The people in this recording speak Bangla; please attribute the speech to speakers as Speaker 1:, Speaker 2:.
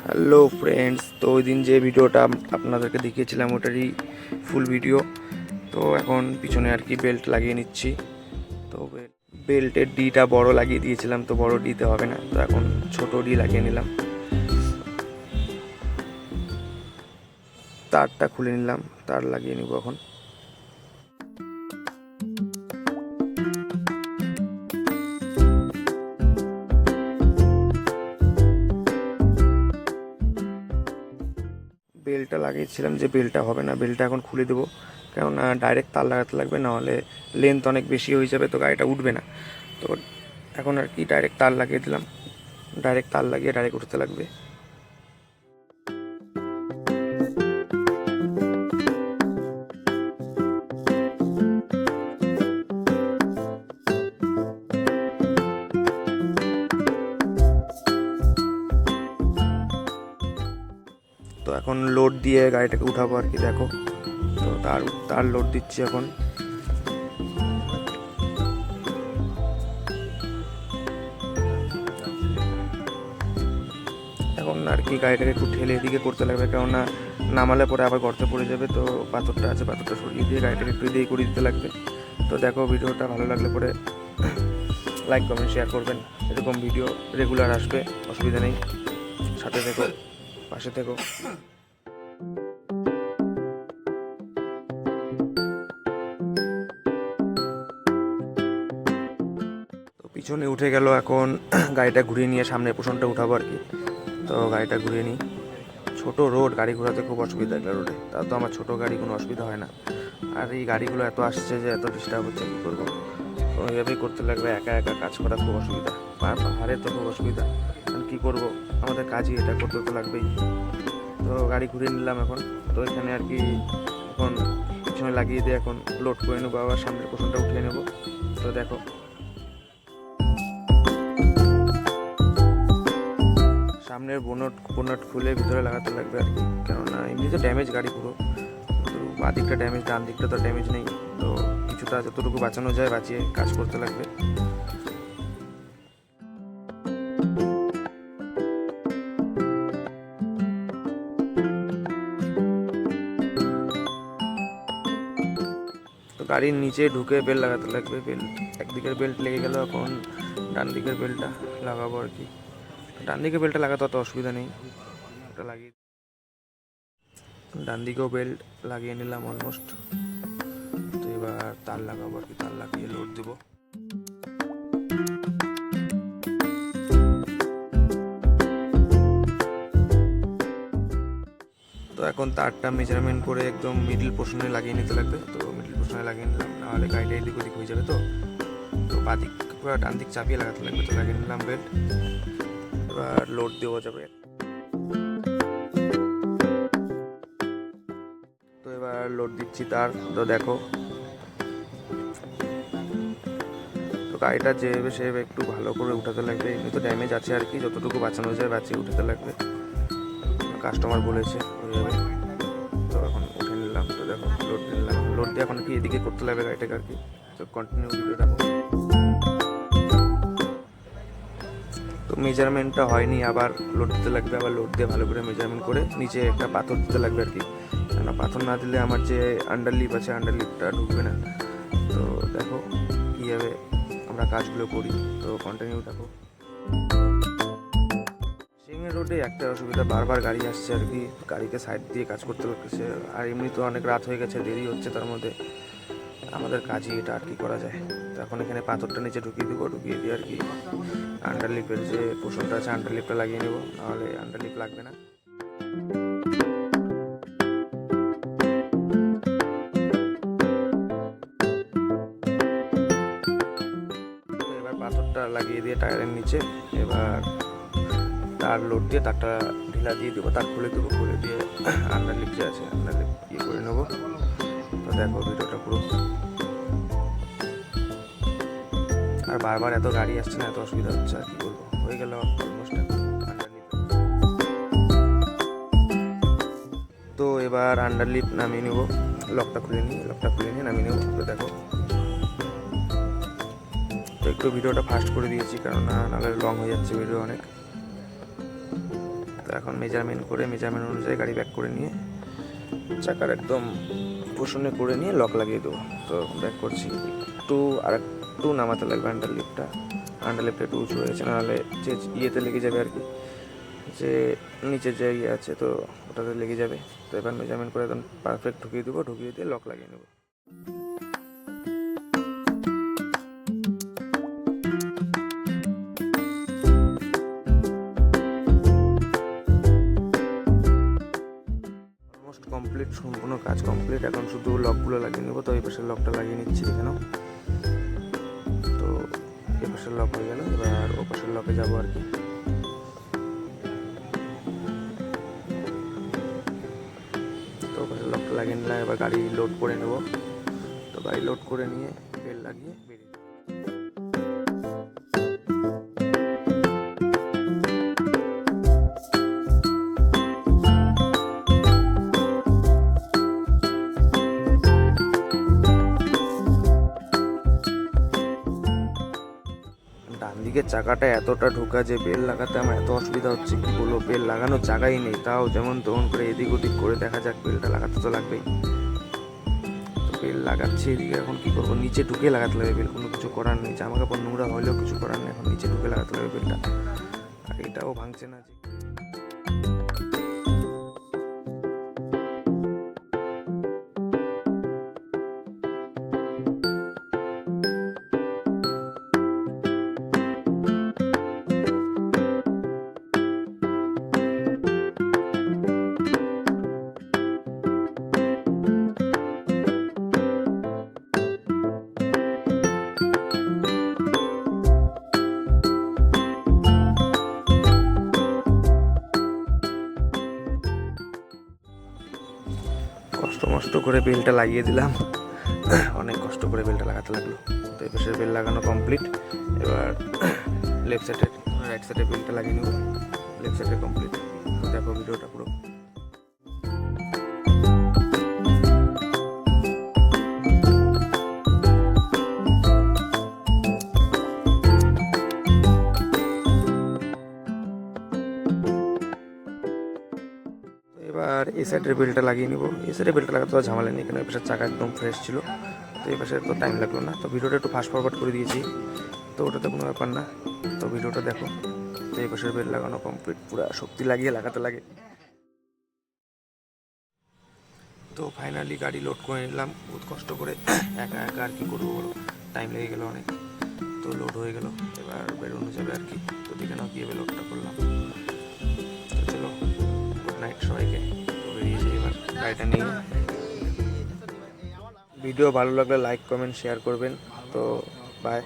Speaker 1: হ্যালো ফ্রেন্ডস, তো ওই দিন যে ভিডিওটা আপনাদেরকে দেখিয়েছিলাম ওটারই ফুল ভিডিও। তো এখন পিছনে আর কি বেল্ট লাগিয়ে নিচ্ছি। তো বেল্টের ডিটা বড় লাগিয়ে দিয়েছিলাম, তো বড় ডিতে হবে না, তো এখন ছোট ডি লাগিয়ে নিলাম। তারটা খুলে নিলাম, তার লাগিয়ে নিব এখন। বেলটা লাগিয়েছিলাম যে বেলটা হবে না, বেলটা এখন খুলে দেবো, কেননা ডাইরেক্ট তার লাগাতে লাগবে, নাহলে লেন্থ অনেক বেশি হয়ে যাবে, তো গাড়িটা উঠবে না। তো এখন আর কি ডাইরেক্ট তার লাগিয়ে দিলাম, ডাইরেক্ট তার লাগিয়ে ডাইরেক্ট উঠতে লাগবে। তো এখন লোড দিয়ে গাড়িটাকে উঠাবো আর কি, দেখো। তো তার লোড দিচ্ছি এখন। এখন আর কি গাড়িটাকে একটু ঠেলে এদিকে করতে লাগবে, কেননা নামালে পরে আবার গর্তে পড়ে যাবে। তো পাথরটা আছে, পাথরটা সরিয়ে দিয়ে গাড়িটাকে একটু এদিকে করে দিতে লাগবে। তো দেখো, ভিডিওটা ভালো লাগলে পরে লাইক কমেন্ট শেয়ার করবেন। এরকম ভিডিও রেগুলার আসবে, অসুবিধা নেই। সাথে থেকো, পাশে থেকো। তো পিছনে উঠে গেল, এখন গাড়িটা ঘুরিয়ে নিয়ে সামনে পোষণটা উঠাবো আর কি। তো গাড়িটা ঘুরিয়ে নিই। ছোট রোড, গাড়ি ঘোরাতে খুব অসুবিধা এগুলো রোডে। তাও তো আমার ছোট গাড়ি, কোনো অসুবিধা হয় না। আর এই গাড়িগুলো এত আসছে যে এত ডিস্টার্ব হচ্ছে, কী করবো। তো এইভাবেই করতে লাগবে, একা একা কাজ করা খুব অসুবিধা। পাহাড়ে তো খুব অসুবিধা, কারণ কী করবো, আমাদের কাজই এটা, করতে তো লাগবেই। তো গাড়ি ঘুরিয়ে নিলাম এখন। তো এখানে আর কি এখন পিছনে লাগিয়ে দিয়ে এখন লোড করে নেবো, আবার সামনের পোষণটা উঠিয়ে নেবো। তো দেখো, সামনের বোনট খুলে ভিতরে লাগাতে লাগবে আর কি, কেননা এমনি তো ড্যামেজ গাড়ি পুরো। তো বাঁ দিকটা ড্যামেজ, ডান দিকটা তো ড্যামেজ নেই। তো কিছুটা যতটুকু বাঁচানো যায় বাঁচিয়ে কাজ করতে লাগবে। তো গাড়ির নিচে ঢুকে বেল্ট লাগাতে লাগবে। বেল্ট, একদিকের বেল্ট লেগে গেল, এখন ডান দিকের বেল্টটা লাগাবো আর কি। ডান দিকের বেল্টটা লাগাতে অত অসুবিধা নেই, ওটা লাগিয়ে ডান দিকেও বেল্ট লাগিয়ে নিলাম অলমোস্ট। তো এবার তার লাগাবো আর কি, তার লাগিয়ে লোড দেবো। তো এখন তারটা মেজারমেন্ট করে একদম মিডল পোর্শনে লাগিয়ে নিতে লাগবে। তো মিডল পোর্শনে লাগিয়ে নিলাম, নাহলে গাড়িটা এদিক ওদিক হয়ে যাবে। তো বাদিক পুরো ডান দিক চাপিয়ে লাগাতে লাগবে। তো লাগিয়ে নিলাম বেল্ট, এবার লোড দেওয়া যাবে। তো এবার লোড দিচ্ছি তার। তো দেখো, তো গাড়িটা যেভাবে সেভাবে একটু ভালো করে উঠাতে লাগবে। এমনি তো ড্যামেজ আছে আর কি, যতটুকু বাঁচানো যায় বাঁচিয়ে উঠাতে লাগবে, কাস্টমার বলেছে ওইভাবে। তো এখন উঠে নিলাম। তো দেখো, লোড নিলাম, লোড দিয়ে এখন কি এদিকে করতে লাগবে গাড়িটাকে আর কি। তো কন্টিনিউ ভিডিও রাখো। তো মেজারমেন্টটা হয়নি, আবার লোড দিতে লাগবে, আবার লোড দিয়ে ভালো করে মেজারমেন্ট করে নিচে একটা পাথর দিতে লাগবে আর কি, কেননা পাথর না দিলে আমার যে আন্ডারলিপ আছে, আন্ডারলিপটা ঢুকবে না। তো দেখো কীভাবে আমরা কাজগুলো করি। তো কন্টিনিউ দেখো। সিংহের রোডে একটা অসুবিধা, বারবার গাড়ি আসছে আর কি, গাড়িকে সাইড দিয়ে কাজ করতে লাগছে। আর এমনি তো অনেক রাত হয়ে গেছে, দেরি হচ্ছে, তার মধ্যে আমাদের কাজই এটা, আর কি করা যায়। তো এখন এখানে পাথরটা নিচে ঢুকিয়ে দেবো, ঢুকিয়ে দিয়ে আর কি আন্ডারলিপের যে পোষণটা আছে আন্ডারলিপটা লাগিয়ে নেবো, নাহলে আন্ডারলিপ লাগবে না। তো এবার পাথরটা লাগিয়ে দিয়ে টায়ারের নিচে এবার তার লোড দিয়ে তারটা ঢিলা দিয়ে দেবো, তার খুলে দেবো, খুলে দিয়ে আন্ডারলিপ যে আছে আন্ডারলিপ ইয়ে করে নেবো। তো দেখো ভিডিওটা পুরো। আর বারবার এত গাড়ি আসছে না, এত অসুবিধা হচ্ছে, আর কি বলবো। হয়ে গেল অলমোস্ট আন্ডারলিপ। তো এবার আন্ডারলিপ নামিয়ে নেবো, লকটা খুলে নিয়ে নামিয়ে নেবো। তো দেখো, তো একটু ভিডিওটা ফাস্ট করে দিয়েছি, কারণ নাহলে লং হয়ে যাচ্ছে ভিডিও অনেক। তো এখন মেজারমেন্ট অনুযায়ী গাড়ি ব্যাক করে নিয়ে চাকার একদম পোষণে করে নিয়ে লক লাগিয়ে দেবো। তো ব্যাক করছি, একটু নামাতে লাগবে আন্ডার লিফটটা একটু উঁচু হয়েছে, নাহলে যে ইয়েতে লেগে যাবে আর কি, যে নিচের যে ইয়ে আছে তো ওটাতে লেগে যাবে। তো এবার মেজারমেন্ট করে একদম পারফেক্ট ঢুকিয়ে দেবো, ঢুকিয়ে দিয়ে লক লাগিয়ে নেবো। অলমোস্ট কমপ্লিট, সম্পূর্ণ কাজ কমপ্লিট। এখন শুধু লকগুলো লাগিয়ে নেবো। তো এই পাশের লকটা লাগিয়ে নিচ্ছি এখানেও। তো এই পাশের লক হয়ে গেল, এবার ও পাশের লকে যাবো আর কি। তো ও পাশের লকটা লাগিয়ে নিলাম, এবার গাড়ি লোড করে নেবো। তো গাড়ি লোড করে নিয়ে বেল লাগিয়ে বেরিয়ে ডান দিকের চাকাটা এতটা ঢোকা যে বেল লাগাতে আমার এত অসুবিধা হচ্ছে, কি বলবো। বেল লাগানোর জায়গাই নেই, তাও যেমন তেমন করে এদিক ওদিক করে দেখা যাক, বেলটা লাগাতে তো লাগবেই। তো বেল লাগাচ্ছি এদিকে, এখন কি করবো, নিচে ঢুকে লাগাতে লাগবে বেল, কোনো কিছু করার নেই। জামা কাপড় নোংরা হলেও কিছু করার নেই, এখন নিচে ঢুকে লাগাতে লাগবে বেলটা। আর এটাও ভাঙছে না যে। কষ্ট করে বেলটা লাগিয়ে দিলাম, অনেক কষ্ট করে বেলটা লাগাতে লাগলো। তো এই পাশের বেল লাগানো কমপ্লিট। এবার লেফট সাইডের রাইট সাইডে বেলটা লাগিয়ে নেব। লেফট সাইডে কমপ্লিট। তো দেখো ভিডিওটা পুরো। এবার এই সাইডের বেলটা লাগিয়ে নিব। এই সাইডের বেলটা লাগাতে তো ঝামেলা নেই, কারণ এই পাশের চাকা একদম ফ্রেশ ছিল। তো এই পাশে তো টাইম লাগলো না। তো ভিডিওটা একটু ফাস্ট ফরওয়ার্ড করে দিয়েছি, তো ওটাতে কোনো ব্যাপার না। তো ভিডিওটা দেখো। তো এই পাশের বেল লাগানো কমপ্লিট, পুরো শক্তি লাগিয়ে লাগাতে লাগে। তো ফাইনালি গাড়ি লোড করে নিলাম বহুত কষ্ট করে, একা একা আর কি করবো বলো, টাইম লেগে গেলো অনেক। তো লোড হয়ে গেল, এবার বেরোনো যাবে আর কি। তো দেখে নাও কীভাবে লোডটা করলাম। তো চলো, গুড নাইট সবাইকে। তো বেরিয়েছি এবার গাড়িটা নিয়ে। ভিডিও ভালো লাগলে লাইক কমেন্ট শেয়ার করবেন। তো বাই।